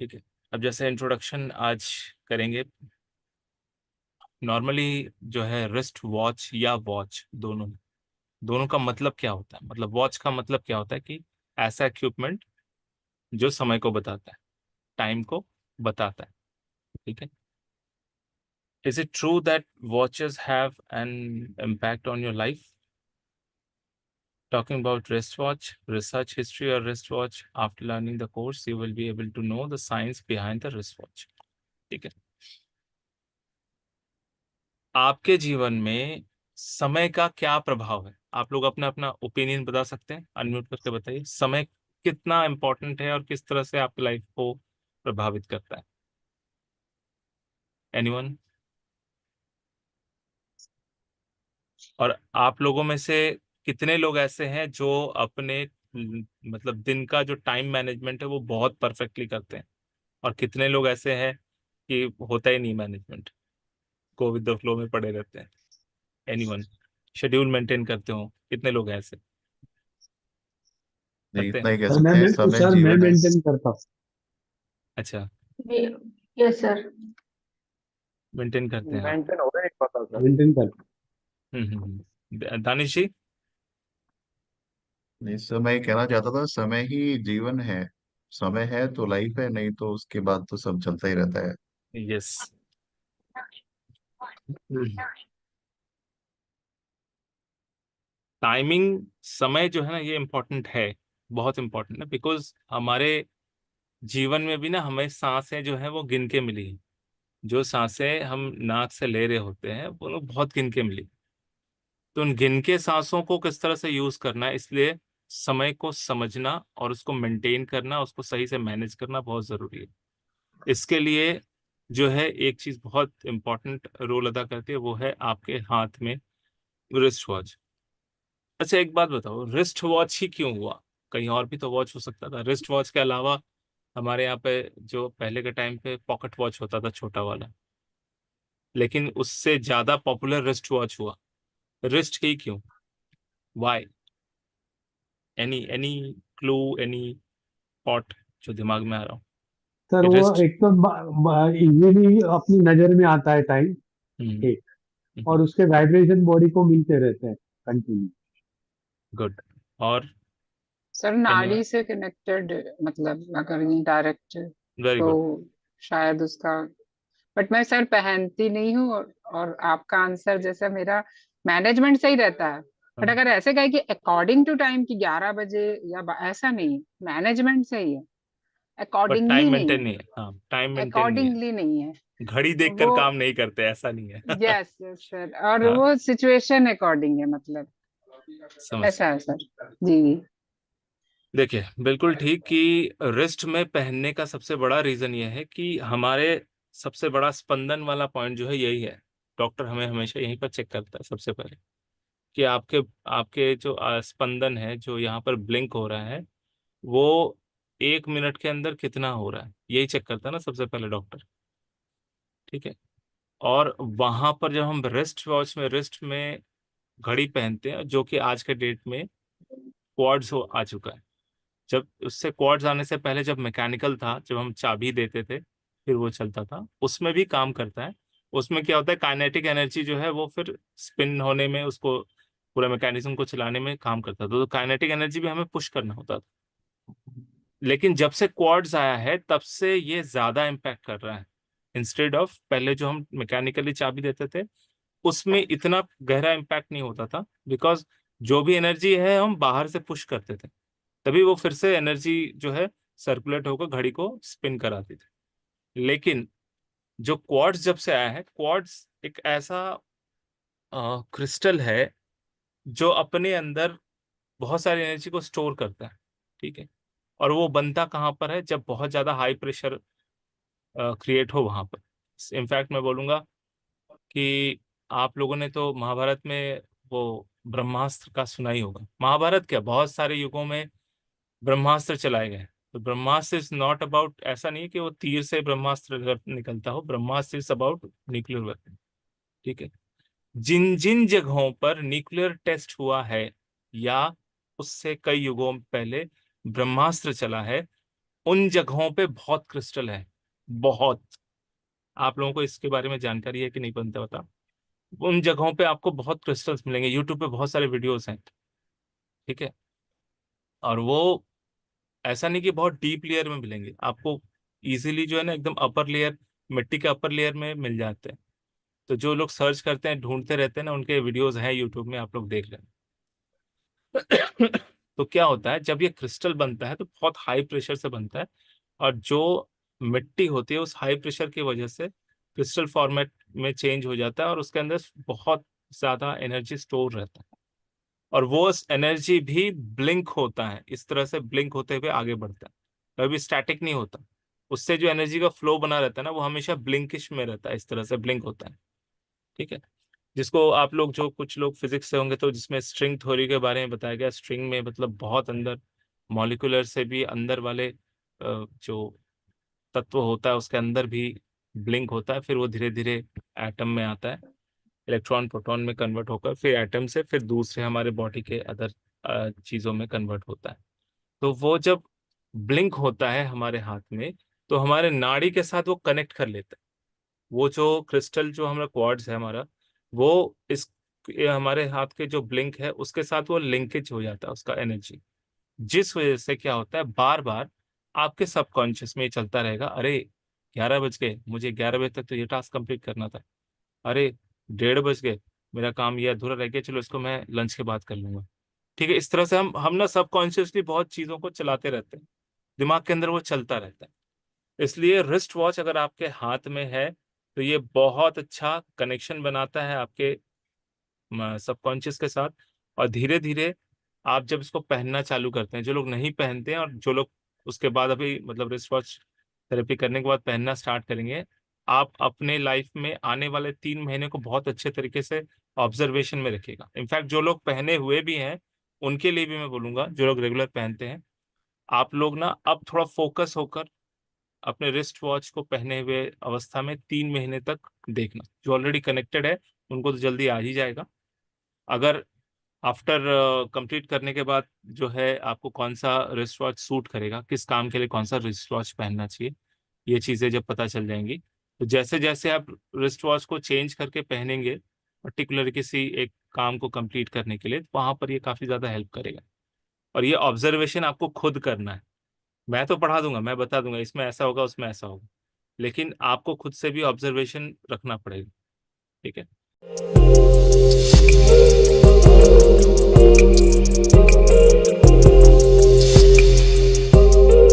ठीक है। अब जैसे इंट्रोडक्शन आज करेंगे। नॉर्मली जो है रिस्ट वॉच या वॉच, दोनों दोनों का मतलब क्या होता है? मतलब वॉच का मतलब क्या होता है कि ऐसा इक्विपमेंट जो समय को बताता है, टाइम को बताता है। ठीक है। Is it true that watches have an impact on your life? Talking about wristwatch, research history or wristwatch. After learning the course, you will be able to know the science behind the wristwatch. ठीक है। आपके जीवन में समय का क्या प्रभाव है? आप लोग अपना अपना ओपिनियन बता सकते हैं, अनम्यूट करके बताइए। समय कितना इंपॉर्टेंट है और किस तरह से आपकी लाइफ को प्रभावित करता है? एनीवन? और आप लोगों में से कितने लोग ऐसे हैं जो अपने मतलब दिन का जो टाइम मैनेजमेंट है वो बहुत परफेक्टली करते हैं, और कितने लोग ऐसे हैं कि होता ही नहीं management, go with the flow में पड़े रहते हैं? एनीवन? शेड्यूल मेंटेन करते हो? कितने लोग हैं ऐसे नहीं, करते इतना हैं? ही कह सर सकते हैं, समय मैं जीवन है। मेंटेन करता हूँ। अच्छा, यस सर। मेंटेन करते हैं आप। मेंटेन हो रहा है, एक पता सर। मेंटेन करता दानिश जी? नहीं, समय ही कहना चाहता था, समय ही जीवन है। समय है तो लाइफ है, नहीं तो उसके बाद तो सब चलता ही रहता है। यस। टाइमिंग, समय जो है ना, ये इम्पोर्टेंट है, बहुत इम्पोर्टेंट है। बिकॉज हमारे जीवन में भी ना हमें सांसें जो है वो गिन के मिली हैं। जो सांसें हम नाक से ले रहे होते हैं वो लोग बहुत गिन के मिली। तो उन गिन के सांसों को किस तरह से यूज करना है, इसलिए समय को समझना और उसको मेंटेन करना, उसको सही से मैनेज करना बहुत जरूरी है। इसके लिए जो है एक चीज बहुत इंपॉर्टेंट रोल अदा करती है, वो है आपके हाथ में रिस्ट वॉच। अच्छा, एक बात बताओ, रिस्ट वॉच ही क्यों हुआ? कहीं और भी तो वॉच हो सकता था। रिस्ट वॉच के अलावा हमारे यहाँ पे जो पहले के टाइम पे पॉकेट वॉच होता था, छोटा वाला, लेकिन उससे ज्यादा पॉपुलर रिस्ट वॉच हुआ। रिस्ट ही क्यों? Why? Any clue, any thought जो दिमाग में आ रहा हो? सर वो रिस्ट। एक तो इजीली अपनी नजर में आता है टाइम, एक, और उसके वाइब्रेशन बॉडी को मिलते रहते हैं कंटिन्यू। गुड। और सर एनीवन? नाड़ी से कनेक्टेड, मतलब अगर ये डायरेक्ट वेरी तो गुड। शायद उसका। बट मैं सर पहनती नहीं हूँ, और आपका आंसर जैसा मेरा मैनेजमेंट सही रहता है। बट अगर ऐसे कहे कि अकॉर्डिंग टू टाइम की 11 बजे या ऐसा नहीं, मैनेजमेंट सही है, बट अकॉर्डिंगली टाइम नहीं मेंटेन है। नहीं है। हाँ, टाइम मेंटेन नहीं है। अकॉर्डिंगली नहीं है घड़ी देखकर वो। काम नहीं करते, ऐसा नहीं है। यस यस सर, और हाँ, वो सिचुएशन अकॉर्डिंग है, मतलब समझ ऐसा गया। है सर। जी जी। देखिए, बिल्कुल ठीक कि रिस्ट में पहनने का सबसे बड़ा रीजन ये है कि हमारे सबसे बड़ा स्पंदन वाला पॉइंट जो है यही है। डॉक्टर हमें हमेशा यहीं पर चेक करता है सबसे पहले कि आपके आपके जो स्पंदन है, जो यहाँ पर ब्लिंक हो रहा है, वो 1 मिनट के अंदर कितना हो रहा है, यही चेक करता है ना सबसे पहले डॉक्टर। ठीक है। और वहां पर जब हम रिस्ट वॉच में, रिस्ट में घड़ी पहनते हैं, जो कि आज के डेट में क्वार्ट्ज हो आ चुका है। जब उससे क्वार्ट्ज आने से पहले जब मैकेनिकल था, जब हम चाबी देते थे फिर वो चलता था, उसमें भी काम करता है। उसमें क्या होता है, काइनेटिक एनर्जी जो है वो फिर स्पिन होने में, उसको पूरा मैकेनिज्म को चलाने में काम करता था। तो काइनेटिक एनर्जी भी हमें पुश करना होता था। लेकिन जब से क्वार्ट्ज आया है तब से ये ज्यादा इम्पैक्ट कर रहा है। इंस्टेड ऑफ पहले जो हम मैकेनिकली चाबी देते थे, उसमें इतना गहरा इम्पैक्ट नहीं होता था, बिकॉज जो भी एनर्जी है हम बाहर से पुश करते थे, तभी वो फिर से एनर्जी जो है सर्कुलेट होकर घड़ी को स्पिन कराती थी। लेकिन जो क्वार्ट्ज जब से आया है, क्वार्ट्ज एक ऐसा क्रिस्टल है जो अपने अंदर बहुत सारी एनर्जी को स्टोर करता है। ठीक है। और वो बनता कहाँ पर है? जब बहुत ज्यादा हाई प्रेशर क्रिएट हो वहां पर। इनफैक्ट मैं बोलूंगा कि आप लोगों ने तो महाभारत में वो ब्रह्मास्त्र का सुना ही होगा। महाभारत क्या, बहुत सारे युगों में ब्रह्मास्त्र चलाए गए। तो ब्रह्मास्त्र इज नॉट अबाउट, ऐसा नहीं है कि वो तीर से ब्रह्मास्त्र निकलता हो। ब्रह्मास्त्र इज अबाउट न्यूक्लियर वेपन। ठीक है। जिन जिन जगहों पर न्यूक्लियर टेस्ट हुआ है या उससे कई युगों पहले ब्रह्मास्त्र चला है, उन जगहों पे बहुत क्रिस्टल है, बहुत। आप लोगों को इसके बारे में जानकारी है कि नहीं बनता बता। उन जगहों पे आपको बहुत क्रिस्टल्स मिलेंगे, यूट्यूब पे बहुत सारे वीडियोस हैं, ठीक है। और वो ऐसा नहीं कि बहुत डीप लेयर में मिलेंगे आपको, इजीली जो है ना एकदम अपर लेयर, मिट्टी के अपर लेयर में मिल जाते हैं। तो जो लोग सर्च करते हैं, ढूंढते रहते हैं ना, उनके वीडियोस हैं यूट्यूब में, आप लोग देख लें। तो क्या होता है, जब ये क्रिस्टल बनता है तो बहुत हाई प्रेशर से बनता है, और जो मिट्टी होती है उस हाई प्रेशर की वजह से क्रिस्टल फॉर्मेट में चेंज हो जाता है, और उसके अंदर बहुत ज्यादा एनर्जी स्टोर रहता है, और वो एनर्जी भी ब्लिंक होता है, इस तरह से ब्लिंक होते हुए आगे बढ़ता है, कभी स्टैटिक नहीं होता। उससे जो एनर्जी का फ्लो बना रहता है ना, वो हमेशा ब्लिंकिश में रहता है, इस तरह से ब्लिंक होता है, ठीक है। जिसको आप लोग, जो कुछ लोग फिजिक्स से होंगे, तो जिसमें स्ट्रिंग थ्योरी के बारे में बताया गया, स्ट्रिंग में मतलब बहुत अंदर, मॉलिक्यूलर से भी अंदर वाले जो तत्व होता है उसके अंदर भी ब्लिंक होता है, फिर वो धीरे धीरे एटम में आता है, इलेक्ट्रॉन प्रोटॉन में कन्वर्ट होकर फिर एटम से फिर दूसरे हमारे बॉडी के अदर चीज़ों में कन्वर्ट होता है। तो वो जब ब्लिंक होता है हमारे हाथ में, तो हमारे नाड़ी के साथ वो कनेक्ट कर लेता है। वो जो क्रिस्टल, जो हमारा क्वार्ट्ज है हमारा, वो इस ये हमारे हाथ के जो ब्लिंक है उसके साथ वो लिंकेज हो जाता है उसका एनर्जी, जिस वजह से क्या होता है, बार बार आपके सबकॉन्शियस में ये चलता रहेगा, अरे 11 बज गए, मुझे 11 बजे तक तो ये टास्क कंप्लीट करना था, अरे 1:30 बज गए, मेरा काम ये अधूरा रह गया, चलो इसको मैं लंच के बाद कर लूंगा, ठीक है। इस तरह से हम ना सबकॉन्शियसली बहुत चीज़ों को चलाते रहते हैं, दिमाग के अंदर वो चलता रहता है। इसलिए रिस्ट वॉच अगर आपके हाथ में है तो ये बहुत अच्छा कनेक्शन बनाता है आपके सबकॉन्शियस के साथ। और धीरे धीरे आप जब इसको पहनना चालू करते हैं, जो लोग नहीं पहनते हैं और जो लोग उसके बाद अभी मतलब रिस्ट वॉच थेरेपी करने के बाद पहनना स्टार्ट करेंगे, आप अपने लाइफ में आने वाले 3 महीने को बहुत अच्छे तरीके से ऑब्जर्वेशन में रखिएगा। इनफैक्ट जो लोग पहने हुए भी हैं उनके लिए भी मैं बोलूंगा, जो लोग रेगुलर पहनते हैं, आप लोग ना अब थोड़ा फोकस होकर अपने रिस्ट वॉच को पहने हुए अवस्था में 3 महीने तक देखना। जो ऑलरेडी कनेक्टेड है उनको तो जल्दी आ ही जाएगा। अगर आफ्टर कंप्लीट करने के बाद जो है आपको कौन सा रिस्ट वॉच सूट करेगा, किस काम के लिए कौन सा रिस्ट वॉच पहनना चाहिए, ये चीज़ें जब पता चल जाएंगी, तो जैसे जैसे आप रिस्ट वॉच को चेंज करके पहनेंगे पर्टिकुलर किसी एक काम को कंप्लीट करने के लिए, तो वहाँ पर ये काफ़ी ज़्यादा हेल्प करेगा। और ये ऑब्जर्वेशन आपको खुद करना है, मैं तो पढ़ा दूंगा, मैं बता दूंगा इसमें ऐसा होगा उसमें ऐसा होगा, लेकिन आपको खुद से भी ऑब्जर्वेशन रखना पड़ेगा, ठीक है।